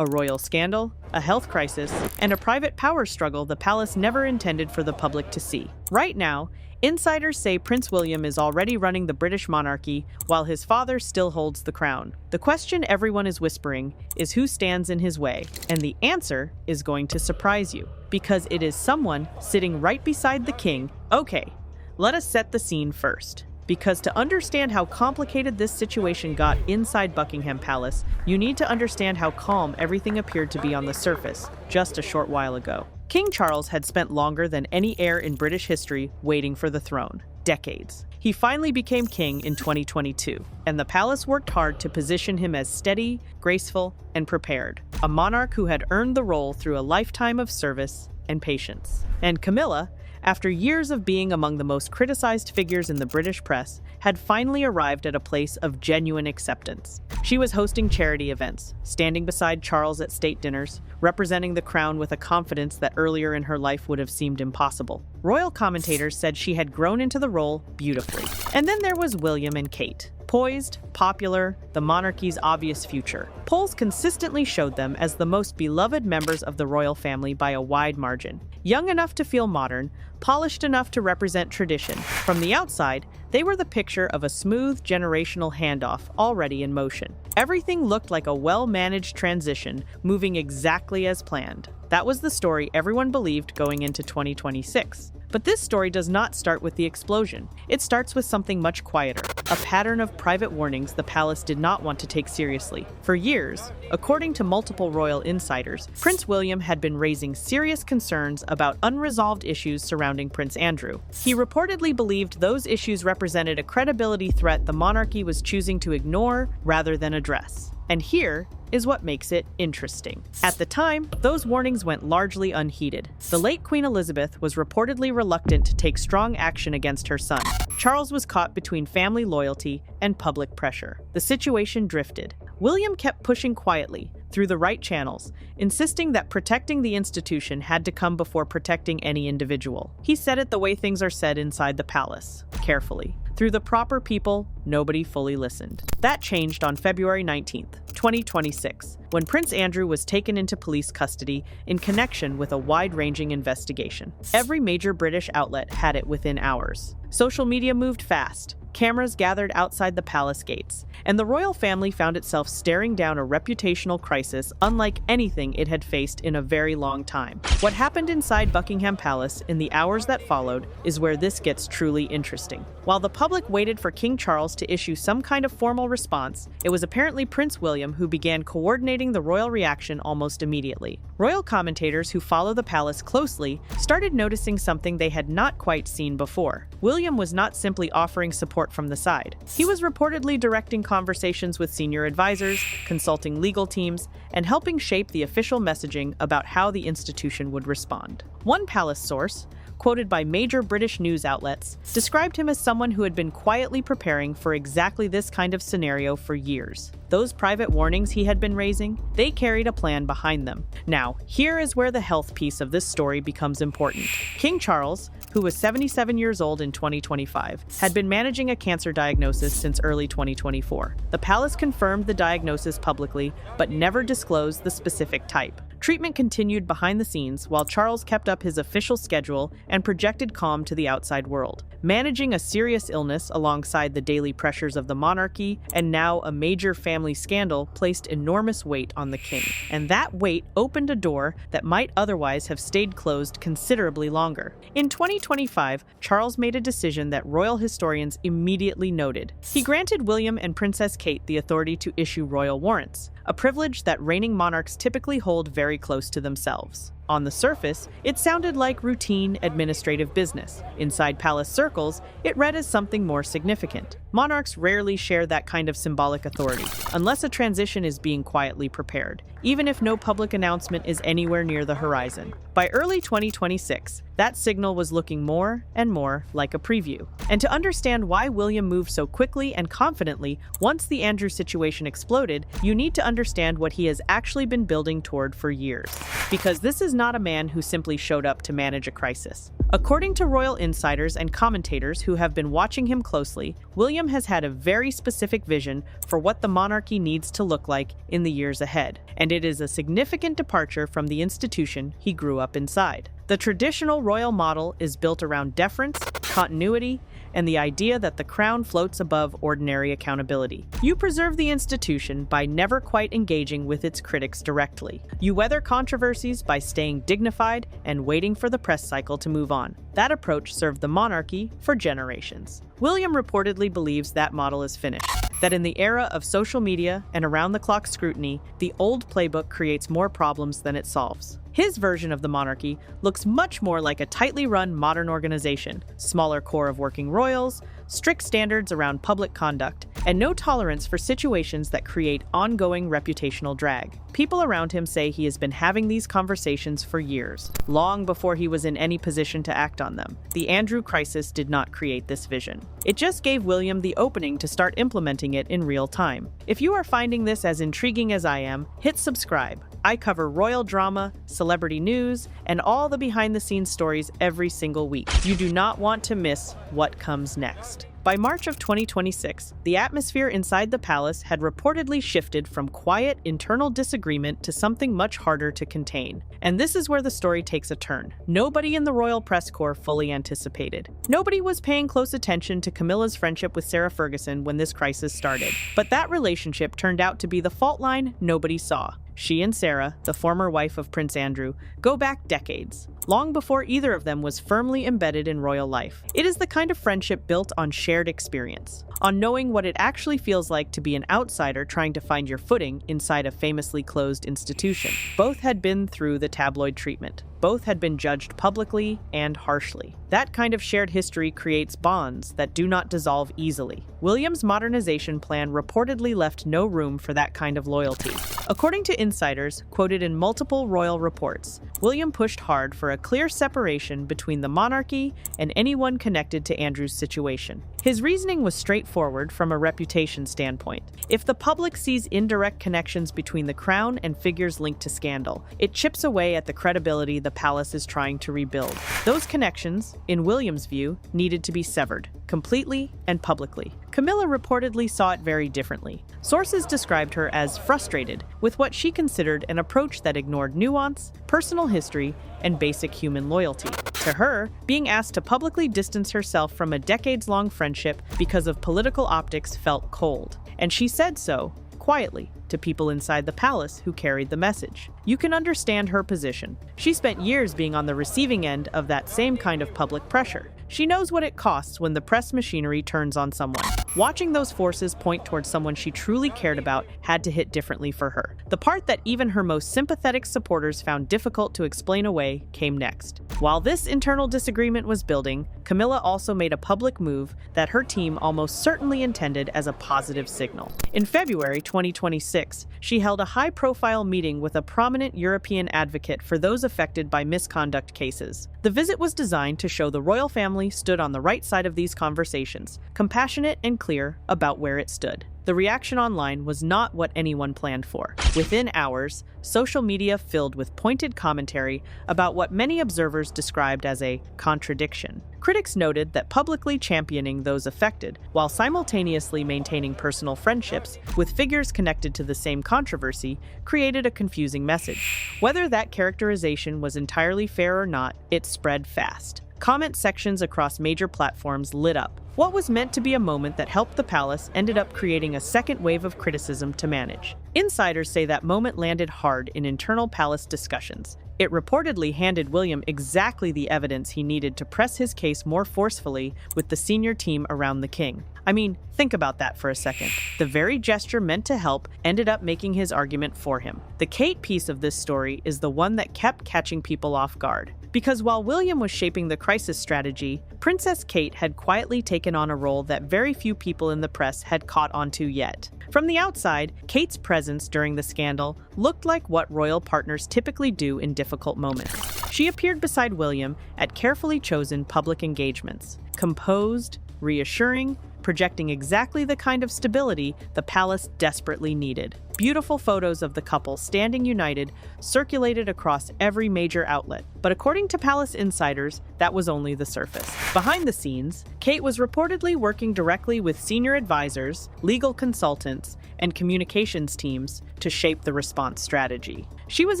a royal scandal, a health crisis, and a private power struggle the palace never intended for the public to see. Right now, insiders say Prince William is already running the British monarchy while his father still holds the crown. The question everyone is whispering is who stands in his way, and the answer is going to surprise you, because it is someone sitting right beside the king. Okay, let us set the scene first. Because to understand how complicated this situation got inside Buckingham Palace, you need to understand how calm everything appeared to be on the surface just a short while ago. King Charles had spent longer than any heir in British history waiting for the throne. Decades. He finally became king in 2022, and the palace worked hard to position him as steady, graceful, and prepared. A monarch who had earned the role through a lifetime of service and patience. And Camilla, after years of being among the most criticized figures in the British press, had finally arrived at a place of genuine acceptance. She was hosting charity events, standing beside Charles at state dinners, representing the crown with a confidence that earlier in her life would have seemed impossible. Royal commentators said she had grown into the role beautifully. And then there was William and Kate. Poised, popular, the monarchy's obvious future. Polls consistently showed them as the most beloved members of the royal family by a wide margin. Young enough to feel modern, polished enough to represent tradition. From the outside, they were the picture of a smooth generational handoff already in motion. Everything looked like a well-managed transition, moving exactly as planned. That was the story everyone believed going into 2026. But this story does not start with the explosion. It starts with something much quieter, a pattern of private warnings the palace did not want to take seriously. For years, according to multiple royal insiders, Prince William had been raising serious concerns about unresolved issues surrounding Prince Andrew. He reportedly believed those issues represented a credibility threat the monarchy was choosing to ignore rather than address. And here is what makes it interesting. At the time, those warnings went largely unheeded. The late Queen Elizabeth was reportedly reluctant to take strong action against her son. Charles was caught between family loyalty and public pressure. The situation drifted. William kept pushing quietly, through the right channels, insisting that protecting the institution had to come before protecting any individual. He said it the way things are said inside the palace, carefully. Through the proper people, nobody fully listened. That changed on February 19th, 2026, when Prince Andrew was taken into police custody in connection with a wide-ranging investigation. Every major British outlet had it within hours. Social media moved fast. Cameras gathered outside the palace gates, and the royal family found itself staring down a reputational crisis unlike anything it had faced in a very long time. What happened inside Buckingham Palace in the hours that followed is where this gets truly interesting. While the public waited for King Charles to issue some kind of formal response, it was apparently Prince William who began coordinating the royal reaction almost immediately. Royal commentators who follow the palace closely started noticing something they had not quite seen before. William was not simply offering support from the side. He was reportedly directing conversations with senior advisors, consulting legal teams, and helping shape the official messaging about how the institution would respond. One palace source, quoted by major British news outlets, described him as someone who had been quietly preparing for exactly this kind of scenario for years. Those private warnings he had been raising, they carried a plan behind them. Now, here is where the health piece of this story becomes important. King Charles, who was 77 years old in 2025, had been managing a cancer diagnosis since early 2024. The palace confirmed the diagnosis publicly, but never disclosed the specific type. Treatment continued behind the scenes while Charles kept up his official schedule and projected calm to the outside world. Managing a serious illness alongside the daily pressures of the monarchy and now a major family scandal placed enormous weight on the king. And that weight opened a door that might otherwise have stayed closed considerably longer. In 2025, Charles made a decision that royal historians immediately noted. He granted William and Princess Kate the authority to issue royal warrants, a privilege that reigning monarchs typically hold very close to themselves. On the surface, it sounded like routine administrative business. Inside palace circles, it read as something more significant. Monarchs rarely share that kind of symbolic authority, unless a transition is being quietly prepared, even if no public announcement is anywhere near the horizon. By early 2026, that signal was looking more and more like a preview. And to understand why William moved so quickly and confidently once the Andrew situation exploded, you need to understand what he has actually been building toward for years. Because this is not a man who simply showed up to manage a crisis. According to royal insiders and commentators who have been watching him closely, William has had a very specific vision for what the monarchy needs to look like in the years ahead, and it is a significant departure from the institution he grew up inside. The traditional royal model is built around deference, continuity, and the idea that the crown floats above ordinary accountability. You preserve the institution by never quite engaging with its critics directly. You weather controversies by staying dignified and waiting for the press cycle to move on. That approach served the monarchy for generations. William reportedly believes that model is finished, that in the era of social media and around-the-clock scrutiny, the old playbook creates more problems than it solves. His version of the monarchy looks much more like a tightly run modern organization, smaller core of working royals, strict standards around public conduct, and no tolerance for situations that create ongoing reputational drag. People around him say he has been having these conversations for years, long before he was in any position to act on them. The Andrew crisis did not create this vision. It just gave William the opening to start implementing it in real time. If you are finding this as intriguing as I am, hit subscribe. I cover royal drama, celebrity news, and all the behind-the-scenes stories every single week. You do not want to miss what comes next. By March of 2026, the atmosphere inside the palace had reportedly shifted from quiet internal disagreement to something much harder to contain. And this is where the story takes a turn. Nobody in the royal press corps fully anticipated. Nobody was paying close attention to Camilla's friendship with Sarah Ferguson when this crisis started. But that relationship turned out to be the fault line nobody saw. She and Sarah, the former wife of Prince Andrew, go back decades, long before either of them was firmly embedded in royal life. It is the kind of friendship built on shared experience, on knowing what it actually feels like to be an outsider trying to find your footing inside a famously closed institution. Both had been through the tabloid treatment. Both had been judged publicly and harshly. That kind of shared history creates bonds that do not dissolve easily. William's modernization plan reportedly left no room for that kind of loyalty. According to insiders, quoted in multiple royal reports, William pushed hard for a clear separation between the monarchy and anyone connected to Andrew's situation. His reasoning was straightforward from a reputation standpoint. If the public sees indirect connections between the crown and figures linked to scandal, it chips away at the credibility the palace is trying to rebuild. Those connections, in William's view, needed to be severed, completely and publicly. Camilla reportedly saw it very differently. Sources described her as frustrated with what she considered an approach that ignored nuance, personal history, and basic human loyalty. To her, being asked to publicly distance herself from a decades-long friendship because of political optics felt cold, and she said so, quietly, to people inside the palace who carried the message. You can understand her position. She spent years being on the receiving end of that same kind of public pressure. She knows what it costs when the press machinery turns on someone. Watching those forces point towards someone she truly cared about had to hit differently for her. The part that even her most sympathetic supporters found difficult to explain away came next. While this internal disagreement was building, Camilla also made a public move that her team almost certainly intended as a positive signal. In February 2026, she held a high-profile meeting with a prominent European advocate for those affected by misconduct cases. The visit was designed to show the royal family stood on the right side of these conversations, compassionate and clear about where it stood. The reaction online was not what anyone planned for. Within hours, social media filled with pointed commentary about what many observers described as a contradiction. Critics noted that publicly championing those affected, while simultaneously maintaining personal friendships with figures connected to the same controversy, created a confusing message. Whether that characterization was entirely fair or not, it spread fast. Comment sections across major platforms lit up. What was meant to be a moment that helped the palace ended up creating a second wave of criticism to manage. Insiders say that moment landed hard in internal palace discussions. It reportedly handed William exactly the evidence he needed to press his case more forcefully with the senior team around the king. I mean, think about that for a second. The very gesture meant to help ended up making his argument for him. The Kate piece of this story is the one that kept catching people off guard. Because while William was shaping the crisis strategy, Princess Kate had quietly taken on a role that very few people in the press had caught onto yet. From the outside, Kate's presence during the scandal looked like what royal partners typically do in difficult moments. She appeared beside William at carefully chosen public engagements, composed, reassuring, projecting exactly the kind of stability the palace desperately needed. Beautiful photos of the couple standing united circulated across every major outlet. But according to palace insiders, that was only the surface. Behind the scenes, Kate was reportedly working directly with senior advisors, legal consultants, and communications teams to shape the response strategy. She was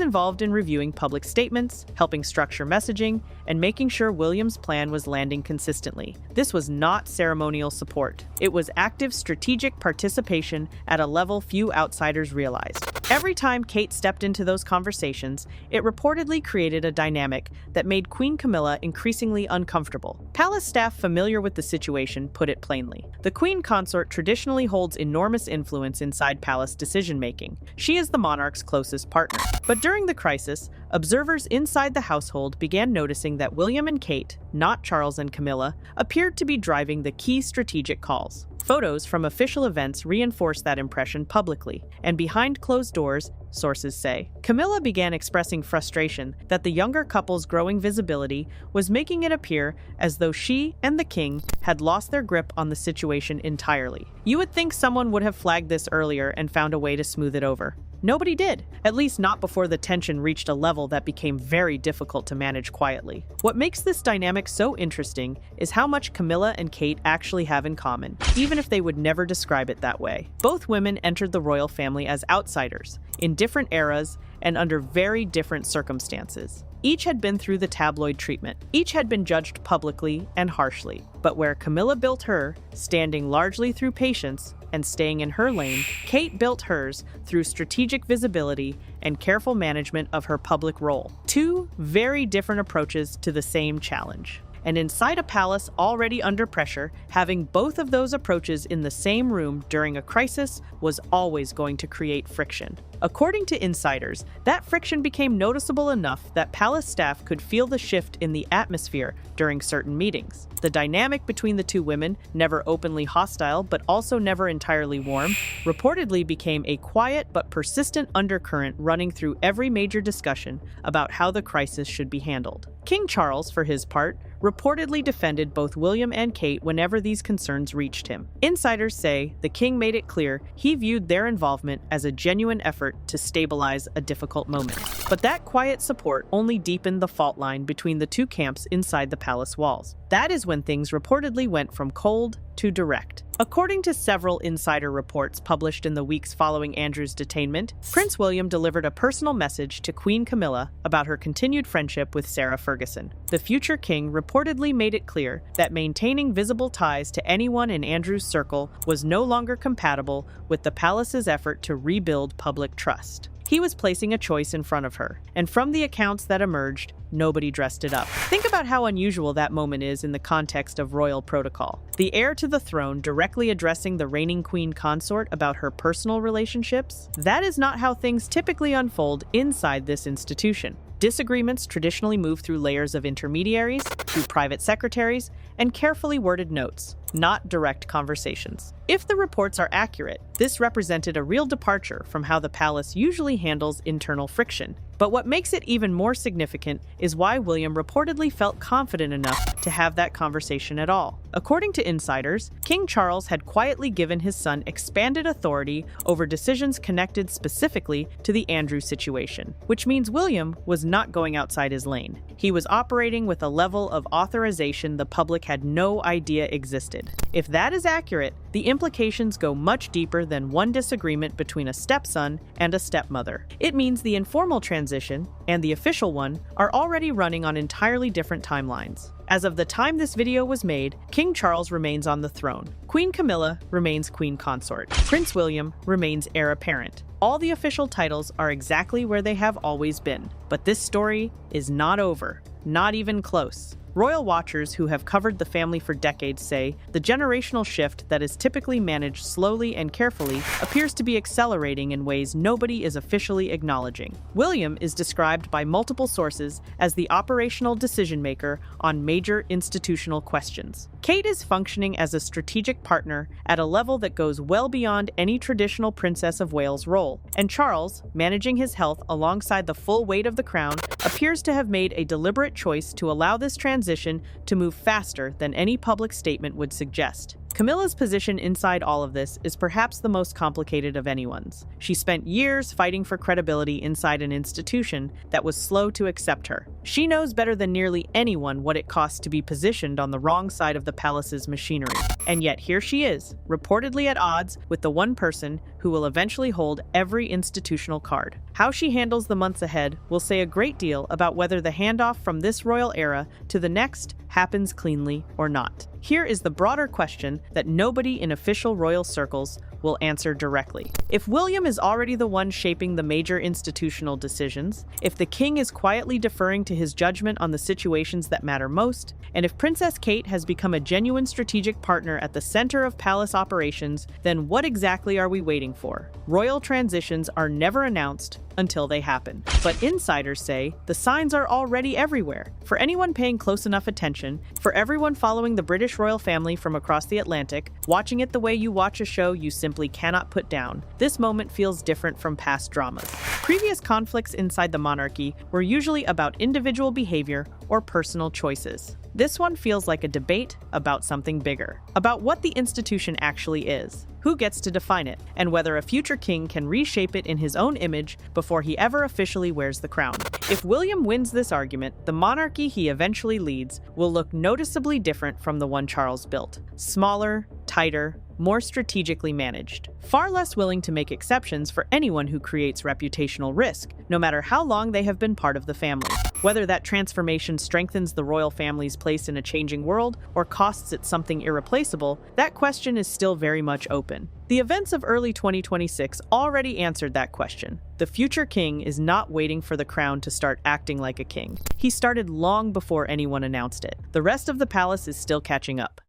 involved in reviewing public statements, helping structure messaging, and making sure William's plan was landing consistently. This was not ceremonial support. It was active strategic participation at a level few outsiders realized. Every time Kate stepped into those conversations, it reportedly created a dynamic that made Queen Camilla increasingly uncomfortable. Palace staff familiar with the situation put it plainly. The Queen Consort traditionally holds enormous influence inside palace decision-making. She is the monarch's closest partner. But during the crisis, observers inside the household began noticing that William and Kate, not Charles and Camilla, appeared to be driving the key strategic calls. Photos from official events reinforced that impression publicly, and behind closed doors, sources say, Camilla began expressing frustration that the younger couple's growing visibility was making it appear as though she and the king had lost their grip on the situation entirely. You would think someone would have flagged this earlier and found a way to smooth it over. Nobody did, at least not before the tension reached a level that became very difficult to manage quietly. What makes this dynamic so interesting is how much Camilla and Kate actually have in common, even if they would never describe it that way. Both women entered the royal family as outsiders, in different eras and under very different circumstances. Each had been through the tabloid treatment. Each had been judged publicly and harshly. But where Camilla built her, standing largely through patience and staying in her lane, Kate built hers through strategic visibility and careful management of her public role. Two very different approaches to the same challenge. And inside a palace already under pressure, having both of those approaches in the same room during a crisis was always going to create friction. According to insiders, that friction became noticeable enough that palace staff could feel the shift in the atmosphere during certain meetings. The dynamic between the two women, never openly hostile but also never entirely warm, reportedly became a quiet but persistent undercurrent running through every major discussion about how the crisis should be handled. King Charles, for his part, reportedly defended both William and Kate whenever these concerns reached him. Insiders say the king made it clear he viewed their involvement as a genuine effort to stabilize a difficult moment. But that quiet support only deepened the fault line between the two camps inside the palace walls. That is when things reportedly went from cold to direct. According to several insider reports published in the weeks following Andrew's detainment, Prince William delivered a personal message to Queen Camilla about her continued friendship with Sarah Ferguson. The future king reportedly made it clear that maintaining visible ties to anyone in Andrew's circle was no longer compatible with the palace's effort to rebuild public trust. He was placing a choice in front of her, and from the accounts that emerged, nobody dressed it up. Think about how unusual that moment is in the context of royal protocol. The heir to the throne directly addressing the reigning queen consort about her personal relationships? That is not how things typically unfold inside this institution. Disagreements traditionally move through layers of intermediaries, through private secretaries, and carefully worded notes, not direct conversations. If the reports are accurate, this represented a real departure from how the palace usually handles internal friction. But what makes it even more significant is why William reportedly felt confident enough to have that conversation at all. According to insiders, King Charles had quietly given his son expanded authority over decisions connected specifically to the Andrew situation, which means William was not going outside his lane. He was operating with a level of authorization the public had no idea existed. If that is accurate, the implications go much deeper than one disagreement between a stepson and a stepmother. It means the informal transition and the official one are already running on entirely different timelines. As of the time this video was made, King Charles remains on the throne. Queen Camilla remains queen consort. Prince William remains heir apparent. All the official titles are exactly where they have always been. But this story is not over, not even close. Royal watchers who have covered the family for decades say the generational shift that is typically managed slowly and carefully appears to be accelerating in ways nobody is officially acknowledging. William is described by multiple sources as the operational decision-maker on major institutional questions. Kate is functioning as a strategic partner at a level that goes well beyond any traditional Princess of Wales role. And Charles, managing his health alongside the full weight of the crown, appears to have made a deliberate choice to allow this transition to move faster than any public statement would suggest. Camilla's position inside all of this is perhaps the most complicated of anyone's. She spent years fighting for credibility inside an institution that was slow to accept her. She knows better than nearly anyone what it costs to be positioned on the wrong side of the palace's machinery. And yet here she is, reportedly at odds with the one person who will eventually hold every institutional card. How she handles the months ahead will say a great deal about whether the handoff from this royal era to the next happens cleanly or not. Here is the broader question that nobody in official royal circles will answer directly. If William is already the one shaping the major institutional decisions, if the king is quietly deferring to his judgment on the situations that matter most, and if Princess Kate has become a genuine strategic partner at the center of palace operations, then what exactly are we waiting for? Royal transitions are never announced until they happen. But insiders say the signs are already everywhere. For anyone paying close enough attention, for everyone following the British royal family from across the Atlantic, watching it the way you watch a show you simply cannot put down, this moment feels different from past dramas. Previous conflicts inside the monarchy were usually about individual behavior or personal choices. This one feels like a debate about something bigger, about what the institution actually is, who gets to define it, and whether a future king can reshape it in his own image before he ever officially wears the crown. If William wins this argument, the monarchy he eventually leads will look noticeably different from the one Charles built. Smaller, tighter, more strategically managed. Far less willing to make exceptions for anyone who creates reputational risk, no matter how long they have been part of the family. Whether that transformation strengthens the royal family's place in a changing world or costs it something irreplaceable, that question is still very much open. The events of early 2026 already answered that question. The future king is not waiting for the crown to start acting like a king. He started long before anyone announced it. The rest of the palace is still catching up.